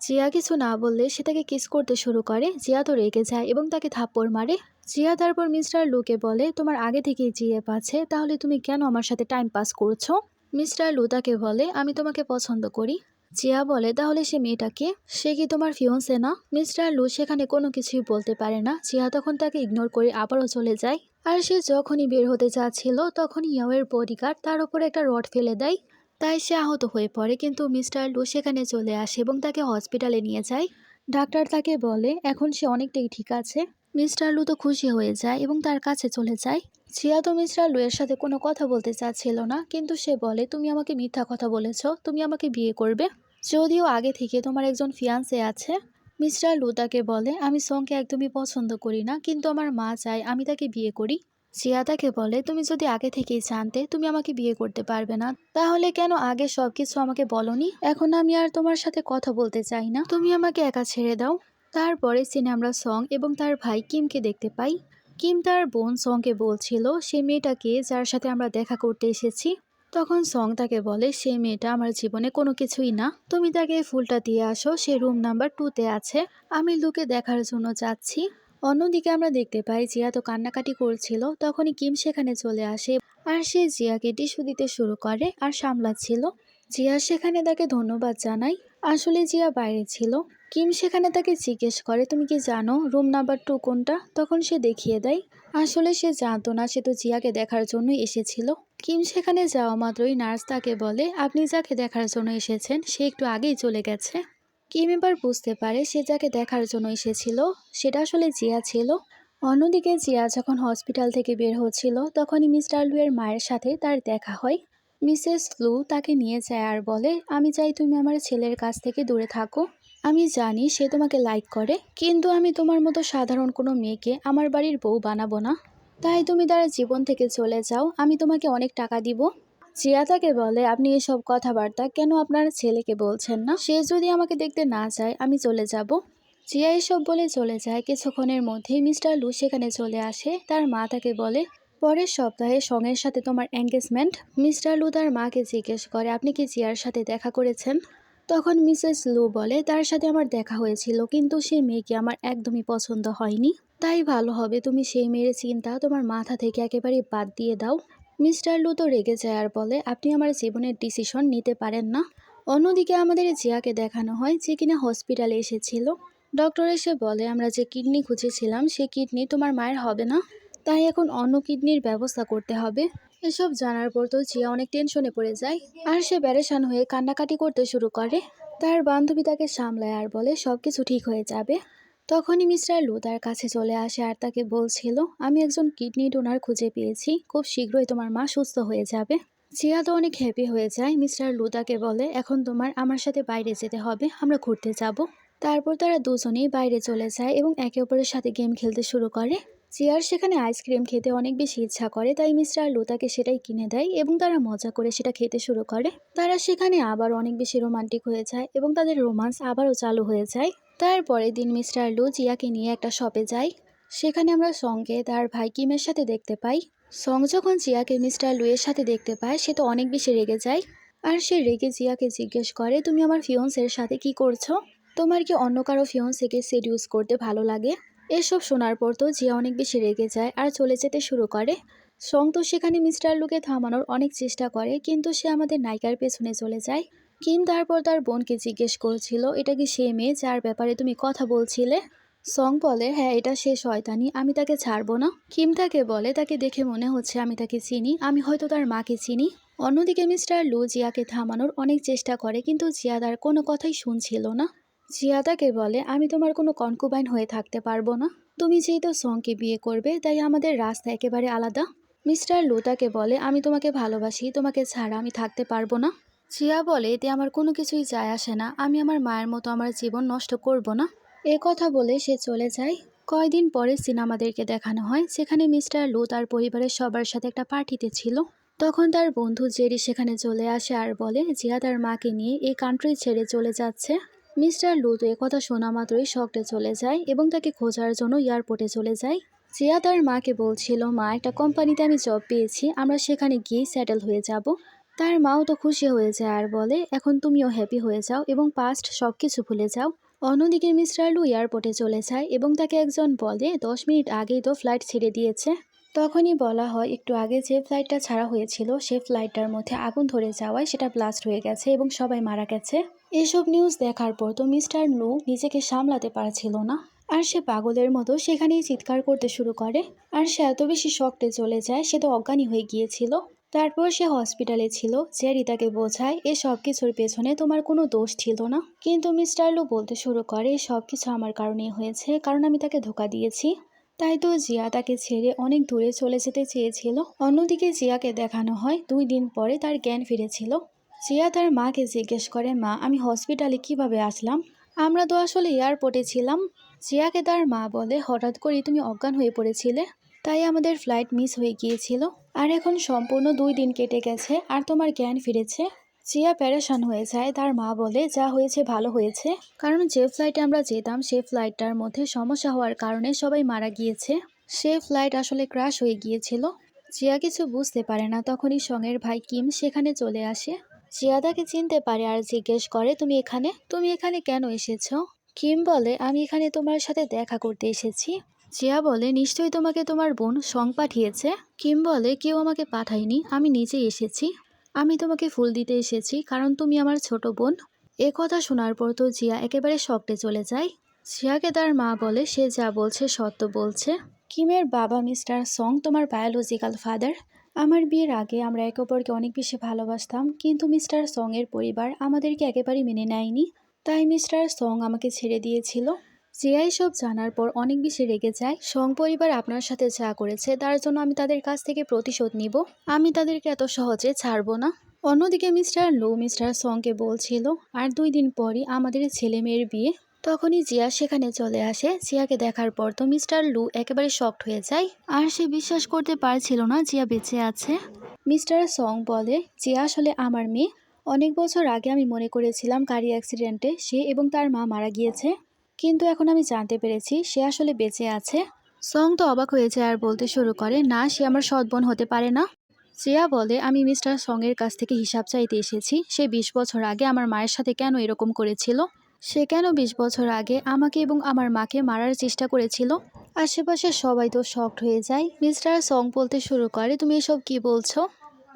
জিয়া কিছু না বললে সে তাকে কিস করতে শুরু করে। জিয়া তো রেগে যায় এবং তাকে থাপ্পড় মারে। জিয়া তারপর মিস্টার লুকে বলে, তোমার আগে থেকেই জিএফ আছে, তাহলে তুমি কেন আমার সাথে টাইম পাস করছো? মিস্টার লু তাকে বলে, আমি তোমাকে পছন্দ করি। জিয়া বলে, তাহলে সে মেয়েটাকে, সে কি তোমার ফিয়ন্সে না? মিস্টার লু সেখানে কোনো কিছুই বলতে পারে না। জিয়া তখন তাকে ইগনোর করে আবারও চলে যায়। আর সে যখনই বের হতে যাচ্ছিল তখনই ইয়াওয়ের বডিগার্ড তার উপর একটা রড ফেলে দেয়। তাই সে আহত হয়ে পড়ে, কিন্তু মিস্টার লু সেখানে চলে আসে এবং তাকে হসপিটালে নিয়ে যায়। ডাক্তার তাকে বলে এখন সে অনেকটাই ঠিক আছে। মিস্টার লু তো খুশি হয়ে যায় এবং তার কাছে চলে যায়। জিয়া তো মিস্টার লু এর সাথে কোনো কথা বলতে চাচ্ছিল না, কিন্তু সে বলে, তুমি আমাকে মিথ্যা কথা বলেছ, তুমি আমাকে বিয়ে করবে, যদিও আগে থেকে তোমার একজন ফিয়ান্সে আছে। মিস্টার লু তাকে বলে, আমি সংকে একদমই পছন্দ করি না, কিন্তু আমার মা চায় আমি তাকে বিয়ে করি। জিয়া তাকে বলে, তুমি যদি আগে থেকেই জানতে তুমি আমাকে বিয়ে করতে পারবে না, তাহলে কেন আগে সবকিছু আমাকে বলনি? এখন আমি আর তোমার সাথে কথা বলতে চাই না, তুমি আমাকে একা ছেড়ে দাও। তারপরে সিনে আমরা সং এবং তার ভাই কিমকে দেখতে পাই। কিম তার বোন সংকে বলছিল সে মেয়েটাকে যার সাথে আমরা দেখা করতে এসেছি। তখন সং তাকে বলে, সে মেয়েটা আমার জীবনে কোনো কিছুই না, তুমি তাকে ফুলটা দিয়ে আসো, সে রুম নাম্বার 2-তে আছে, আমি লুকে দেখার জন্য যাচ্ছি। অন্যদিকে আমরা দেখতে পাই জিয়া তো কান্নাকাটি করছিল। তখনই কিম সেখানে চলে আসে আর সে জিয়াকে টিস্যু দিতে শুরু করে আর সামলাচ্ছিল। জিয়া সেখানে তাকে ধন্যবাদ জানায়। আসলে জিয়া বাইরে ছিল। কিম সেখানে তাকে জিজ্ঞেস করে, তুমি কি জানো রুম নাম্বার 2 কোনটা? তখন সে দেখিয়ে দেয়। আসলে সে জানতো না, সে তো জিয়াকে দেখার জন্যই এসেছিল। কিম সেখানে যাওয়া মাত্রই নার্স তাকে বলে, আপনি যাকে দেখার জন্য এসেছেন সে একটু আগেই চলে গেছে। কিম এবার বুঝতে পারে সে যাকে দেখার জন্য এসেছিল সেটা আসলে জিয়া ছিল। অন্যদিকে জিয়া যখন হসপিটাল থেকে বের হচ্ছিল তখনই মিস্টার লু এর মায়ের সাথে তার দেখা হয়। মিসেস লু তাকে নিয়ে যায় আর বলে, আমি চাই তুমি আমার ছেলের কাছ থেকে দূরে থাকো। আমি জানি সে তোমাকে লাইক করে, কিন্তু আমি তোমার মতো সাধারণ কোনো মেয়েকে আমার বাড়ির বউ বানাবো না, তাই তুমি তার জীবন থেকে চলে যাও, আমি তোমাকে অনেক টাকা দিব। জিয়া তাকে বলে, আপনি এসব কথাবার্তা কেন আপনার ছেলেকে বলছেন না? সে যদি আমাকে দেখতে না চায় আমি চলে যাব। জিয়া এসব বলে চলে যায়। কিছুক্ষণের মধ্যেই মিস্টার লু সেখানে চলে আসে। তার মা তাকে বলে, পরের সপ্তাহে সঙের সাথে তোমার এঙ্গেজমেন্ট। মিস্টার লু তার মাকে জিজ্ঞেস করে, আপনি কি জিয়ার সাথে দেখা করেছেন? তখন মিসেস লু বলে, তার সাথে আমার দেখা হয়েছিল, কিন্তু সেই মেয়েকে আমার একদমই পছন্দ হয়নি, তাই ভালো হবে তুমি সেই মেয়ের চিন্তা তোমার মাথা থেকে একেবারে বাদ দিয়ে দাও। মিস্টার লু তো রেগে যায় আর বলে, আপনি আমার জীবনের ডিসিশন নিতে পারেন না। অন্যদিকে আমাদের জিয়াকে দেখানো হয় যে কিনা হসপিটালে এসেছিল। ডক্টর এসে বলে, আমরা যে কিডনি খুঁজেছিলাম সেই কিডনি তোমার মায়ের হবে না, তাই এখন অন্য কিডনির ব্যবস্থা করতে হবে। এসব জানার পর তো জিয়া অনেক টেনশনে পড়ে যায় আর সে প্যারেশান হয়ে কান্নাকাটি করতে শুরু করে। তার বান্ধবী তাকে সামলায় আর বলে সবকিছু ঠিক হয়ে যাবে। তখনই মিস্টার লু তার কাছে চলে আসে আর তাকে বলছিল, আমি একজন কিডনি ডোনার খুঁজে পেয়েছি, খুব শীঘ্রই তোমার মা সুস্থ হয়ে যাবে। জিয়া তো অনেক হ্যাপি হয়ে যায়। মিস্টার লু তাকে বলে, এখন তোমার আমার সাথে বাইরে যেতে হবে, আমরা ঘুরতে যাব। তারপর তারা দুজনেই বাইরে চলে যায় এবং একে অপরের সাথে গেম খেলতে শুরু করে। জিয়ার সেখানে আইসক্রিম খেতে অনেক বেশি ইচ্ছা করে, তাই মিস্টার লু তাকে সেটাই কিনে দেয় এবং তারা মজা করে সেটা খেতে শুরু করে। তারা সেখানে আবার অনেক বেশি রোমান্টিক হয়ে যায় এবং তাদের রোমান্স আবারও চালু হয়ে যায়। তারপরের দিন মিস্টার লু জিয়াকে নিয়ে একটা শপে যায়। সেখানে আমরা সঙ্গে তার ভাই কিমের সাথে দেখতে পাই। সং যখন জিয়াকে মিস্টার লু এর সাথে দেখতে পায় সে তো অনেক বেশি রেগে যায় আর সে রেগে জিয়াকে জিজ্ঞেস করে, তুমি আমার ফিয়ন্সের সাথে কি করছো? তোমার কি অন্য কারো ফিয়ন্সেকে সেডিউস করতে ভালো লাগে? এসব শোনার পর তো জিয়া অনেক বেশি রেগে যায় আর চলে যেতে শুরু করে। সং তো সেখানে মিস্টার লুকে থামানোর অনেক চেষ্টা করে, কিন্তু সে আমাদের নায়িকার পেছনে চলে যায়। কিম তারপর তার বোনকে জিজ্ঞেস করছিল, এটা কি সে মেয়ে যার ব্যাপারে তুমি কথা বলছিলে? সং বলে, হ্যাঁ এটা সে শয়তানি, আমি তাকে ছাড়বো না। কিম তাকে বলে, তাকে দেখে মনে হচ্ছে আমি তাকে চিনি, আমি হয়তো তার মাকে চিনি। অন্যদিকে মিস্টার লু জিয়াকে থামানোর অনেক চেষ্টা করে, কিন্তু জিয়া তার কোনো কথাই শুনছিল না। জিয়া তাকে বলে, আমি তোমার কোনো কনকুবাইন হয়ে থাকতে পারবো না। তুমি যেহেতু সংকে বিয়ে করবে, তাই আমাদের রাস্তা একেবারে আলাদা। মিস্টার লু তাকে বলে, আমি তোমাকে ভালোবাসি, তোমাকে ছাড়া আমি থাকতে পারবো না। জিয়া বলে, এতে আমার কোনো কিছুই যায় আসে না, আমি আমার মায়ের মতো আমার জীবন নষ্ট করব না। এ কথা বলে সে চলে যায়। কয়দিন পরে সিনেমাদেরকে দেখানো হয়, যেখানে মিস্টার লু তার পরিবারের সবার সাথে একটা পার্টিতে ছিল। তখন তার বন্ধু জেরি সেখানে চলে আসে আর বলে জিয়া তার মাকে নিয়ে এই কান্ট্রি ছেড়ে চলে যাচ্ছে। মিস্টার লু তো একথা শোনা মাত্রই শকটে চলে যায় এবং তাকে খোঁজার জন্য এয়ারপোর্টে চলে যায়। জিয়া তার মাকে বলছিল, মা একটা কোম্পানিতে আমি জব পেয়েছি, আমরা সেখানে গিয়ে সেটেল হয়ে যাব। তার মাও তো খুশি হয়ে যায় আর বলে, এখন তুমিও হ্যাপি হয়ে যাও এবং পাস্ট সব কিছু ভুলে যাও। অন্যদিকে মিস্টার লু এয়ারপোর্টে চলে যায় এবং তাকে একজন বলে 10 মিনিট আগেই তো ফ্লাইট ছেড়ে দিয়েছে। তখনই বলা হয় একটু আগে যে ফ্লাইটটা ছাড়া হয়েছিল সে ফ্লাইটটার মধ্যে আগুন ধরে যাওয়ায় সেটা ব্লাস্ট হয়ে গেছে এবং সবাই মারা গেছে। এসব নিউজ দেখার পর তো মিস্টার লু নিজেকে সামলাতে পারছিল না, আর সে পাগলের মতো সেখানেই চিৎকার করতে শুরু করে। আর সে এত বেশি শকটে চলে যায়, সে তো অজ্ঞানী হয়ে গিয়েছিল। তারপর সে হসপিটালে ছিল। জেরি তাকে বোঝায়, এ সব কিছুর পেছনে তোমার কোনো দোষ ছিল না। কিন্তু মিস্টার লু বলতে শুরু করে, সব কিছু আমার কারণেই হয়েছে, কারণ আমি তাকে ধোঁকা দিয়েছি। তাই তো জিয়া তাকে ছেড়ে অনেক দূরে চলে যেতে চেয়েছিল। অন্যদিকে জিয়াকে দেখানো হয় 2 দিন পরে তার জ্ঞান ফিরেছিল। জিয়া তার মাকে জিজ্ঞেস করে, মা আমি হসপিটালে কিভাবে আসলাম? আমরা তো আসলে এয়ারপোর্টে ছিলাম। জিয়াকে তার মা বলে, হঠাৎ করে তুমি অজ্ঞান হয়ে পড়েছিলে, তাই আমাদের ফ্লাইট মিস হয়ে গিয়েছিল। আর এখন সম্পূর্ণ 2 দিন কেটে গেছে আর তোমার জ্ঞান ফিরেছে। জিয়া প্যারেশান হয়ে যায়। তার মা বলে, যা হয়েছে ভালো হয়েছে, কারণ যে ফ্লাইটে আমরা যেতাম সে ফ্লাইটটার মধ্যে সমস্যা হওয়ার কারণে সবাই মারা গিয়েছে। সে ফ্লাইট আসলে ক্র্যাশ হয়ে গিয়েছিল। জিয়া কিছু বুঝতে পারে না, তখনই সঙের ভাই কিম সেখানে চলে আসে। জিয়া তাকে চিনতে পারে আর জিজ্ঞেস করে, তুমি এখানে কেন এসেছো? কিম বলে, আমি এখানে তোমার সাথে দেখা করতে এসেছি। জিয়া বলে, নিশ্চয়ই তোমাকে তোমার বোন সং পাঠিয়েছে। কিম বলে, কেউ আমাকে পাঠায়নি, আমি নিজেই এসেছি। আমি তোমাকে ফুল দিতে এসেছি কারণ তুমি আমার ছোট বোন। এ কথা শোনার পর তো জিয়া একেবারে শকটে চলে যায়। জিয়াকে তার মা বলে, সে যা বলছে সত্য বলছে। কিমের বাবা মিস্টার সং তোমার বায়োলজিক্যাল ফাদার। আমার বিয়ের আগে আমরা একে অপরকে অনেক বেশি ভালোবাসতাম, কিন্তু মিস্টার সং এর পরিবার আমাদেরকে একেবারেই মেনে নেয়নি। তাই মিস্টার সং আমাকে ছেড়ে দিয়েছিল। জিয়া সব জানার পর অনেক বেশি রেগে যায়। সং পরিবার আপনার সাথে যা করেছে তার জন্য আমি তাদের কাছ থেকে প্রতিশোধ নিব। আমি তাদেরকে এত সহজে ছাড়বো না। অন্যদিকে মিস্টার লু মিস্টার সংকে বলছিল, আর 2 দিন পরই আমাদের ছেলে মেয়ের বিয়ে। তখনই জিয়া সেখানে চলে আসে। জিয়াকে দেখার পর তো মিস্টার লু একেবারে শকড হয়ে যায়, আর সে বিশ্বাস করতে পারছিল না জিয়া বেঁচে আছে। মিস্টার সং বলে, জিয়া আসলে আমার মেয়ে। অনেক বছর আগে আমি মনে করেছিলাম গাড়ি অ্যাক্সিডেন্টে সে এবং তার মা মারা গিয়েছে, কিন্তু এখন আমি জানতে পেরেছি সে আসলে বেঁচে আছে। সং তো অবাক হয়ে যায় আর বলতে শুরু করে, না সে আমার সৎ বোন হতে পারে না। জিয়া বলে, আমি মিস্টার সং এর কাছ থেকে হিসাব চাইতে এসেছি। সে 20 বছর আগে আমার মায়ের সাথে কেন এরকম করেছিল? সে কেন 20 বছর আগে আমাকে এবং আমার মাকে মারার চেষ্টা করেছিল? আশেপাশে সবাই তো শকড হয়ে যায়। মিস্টার সং বলতে শুরু করে, তুমি এসব কি বলছো?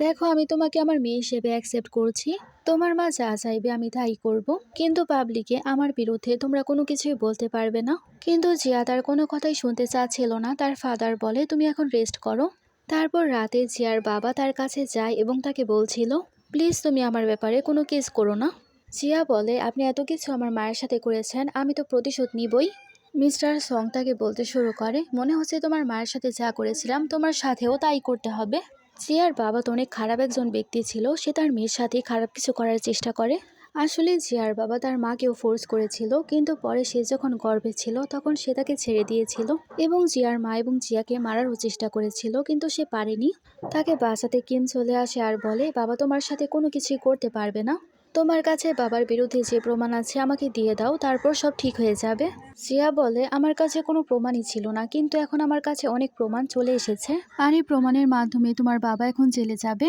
দেখো, আমি তোমাকে আমার মেয়ে হিসেবে অ্যাকসেপ্ট করছি। তোমার মা যা চাইবে আমি তাই করব, কিন্তু পাবলিকে আমার বিরুদ্ধে তোমরা কোনো কিছুই বলতে পারবে না। কিন্তু জিয়া তার কোনো কথাই শুনতে চাচ্ছিল না। তার ফাদার বলে, তুমি এখন রেস্ট করো। তারপর রাতে জিয়ার বাবা তার কাছে যায় এবং তাকে বলছিল, প্লিজ তুমি আমার ব্যাপারে কোনো কেস করো না। জিয়া বলে, আপনি এত কিছু আমার মায়ের সাথে করেছেন, আমি তো প্রতিশোধ নিবই। মিস্টার সং তাকে বলতে শুরু করে, মনে হচ্ছে তোমার মায়ের সাথে যা করেছিলাম তোমার সাথেও তাই করতে হবে। জিয়ার বাবা তো অনেক খারাপ একজন ব্যক্তি ছিল, সে তার মেয়ের সাথে খারাপ কিছু করার চেষ্টা করে। আসলে জিয়ার বাবা তার মাকেও ফোর্স করেছিল, কিন্তু পরে সে যখন গর্ভে ছিল তখন সে তাকে ছেড়ে দিয়েছিল এবং জিয়ার মা এবং জিয়াকে মারারও চেষ্টা করেছিল, কিন্তু সে পারেনি। তাকে বাঁচাতে কিম চলে আসে আর বলে, বাবা তোমার সাথে কোনো কিছুই করতে পারবে না। তোমার কাছে বাবার বিরুদ্ধে যে প্রমাণ আছে আমাকে দিয়ে দাও, তারপর সব ঠিক হয়ে যাবে। জিয়া বলে, আমার কাছে কোনো প্রমাণই ছিল না, কিন্তু এখন আমার কাছে অনেক প্রমাণ চলে এসেছে, আর এই প্রমাণের মাধ্যমে তোমার বাবা এখন জেলে যাবে।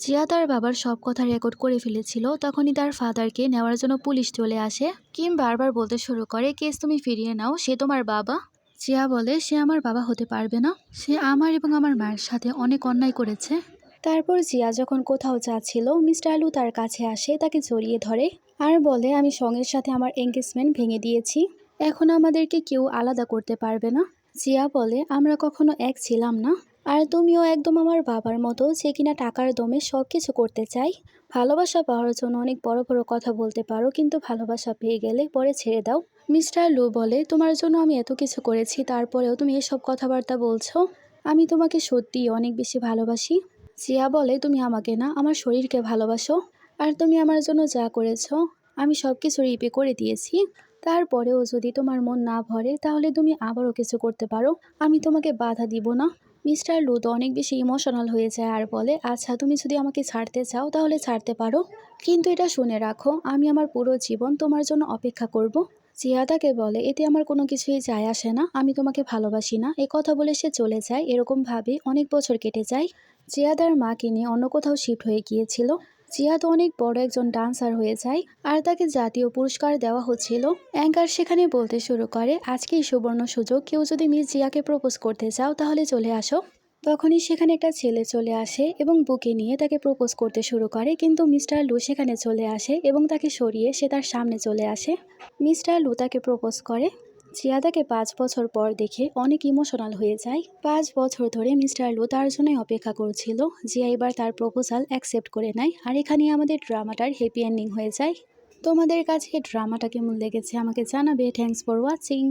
জিয়া তার বাবার সব কথা রেকর্ড করে ফেলেছিল। তখনই তার ফাদারকে নেওয়ার জন্য পুলিশ চলে আসে। কিম বারবার বলতে শুরু করে, কেস তুমি ফিরিয়ে নাও, সে তোমার বাবা। জিয়া বলে, সে আমার বাবা হতে পারবে না, সে আমার এবং আমার মায়ের সাথে অনেক অন্যায় করেছে। তারপর জিয়া যখন কোথাও যাচ্ছিল, মিস্টার লু তার কাছে আসে, তাকে জড়িয়ে ধরে আর বলে, আমি সঙ্গের সাথে আমার এঙ্গেজমেন্ট ভেঙে দিয়েছি। এখন আমাদেরকে কেউ আলাদা করতে পারবে না। জিয়া বলে, আমরা কখনো এক ছিলাম না। আর তুমিও একদম আমার বাবার মতো, যে কিনা টাকার দমে সব কিছু করতে চাই। ভালোবাসা পাওয়ার জন্য অনেক বড় বড় কথা বলতে পারো, কিন্তু ভালোবাসা পেয়ে গেলে পরে ছেড়ে দাও। মিস্টার লু বলে, তোমার জন্য আমি এত কিছু করেছি, তারপরেও তুমি এসব কথাবার্তা বলছো? আমি তোমাকে সত্যিই অনেক বেশি ভালোবাসি। জিয়া বলে, তুমি আমাকে না, আমার শরীরকে ভালোবাসো। আর তুমি আমার জন্য যা করেছো, আমি সব কিছু রিপে করে দিয়েছি। তারপরেও যদি তোমার মন না ভরে, তাহলে তুমি আবারও কিছু করতে পারো, আমি তোমাকে বাধা দিব না। মিস্টার লু তো অনেক বেশি ইমোশনাল হয়ে যায় আর বলে, আচ্ছা তুমি যদি আমাকে ছাড়তে চাও তাহলে ছাড়তে পারো, কিন্তু এটা শুনে রাখো, আমি আমার পুরো জীবন তোমার জন্য অপেক্ষা করব। জিয়া তাকে বলে, এতে আমার কোনো কিছুই যায় আসে না, আমি তোমাকে ভালোবাসি না। এ কথা বলে সে চলে যায়। এরকম ভাবে অনেক বছর কেটে যায়। জিয়া তার মাকে নিয়ে অন্য কোথাও শিফট হয়ে গিয়েছিল। জিয়া তো অনেক বড় একজন ডান্সার হয়ে যায়, আর তাকে জাতীয় পুরস্কার দেওয়া হচ্ছিল। অ্যাঙ্কার সেখানে বলতে শুরু করে, আজকেই সুবর্ণ সুযোগ, কেউ যদি মিস জিয়াকে প্রপোজ করতে চাও তাহলে চলে আসো। তখনই সেখানে একটা ছেলে চলে আসে এবং বুকে নিয়ে তাকে প্রপোজ করতে শুরু করে, কিন্তু মিস্টার লু সেখানে চলে আসে এবং তাকে সরিয়ে সে তার সামনে চলে আসে। মিস্টার লু তাকে প্রপোজ করে। জিয়া তাকে 5 বছর পর দেখে অনেক ইমোশনাল হয়ে যায়। 5 বছর ধরে মিস্টার লু তার জন্যই অপেক্ষা করছিল। জিয়া এবার তার প্রপোজাল অ্যাকসেপ্ট করে নেয়, আর এখানে আমাদের ড্রামাটার হ্যাপি এন্ডিং হয়ে যায়। তোমাদের কাছে ড্রামাটা কেমন লেগেছে আমাকে জানাবে। Thanks for watching.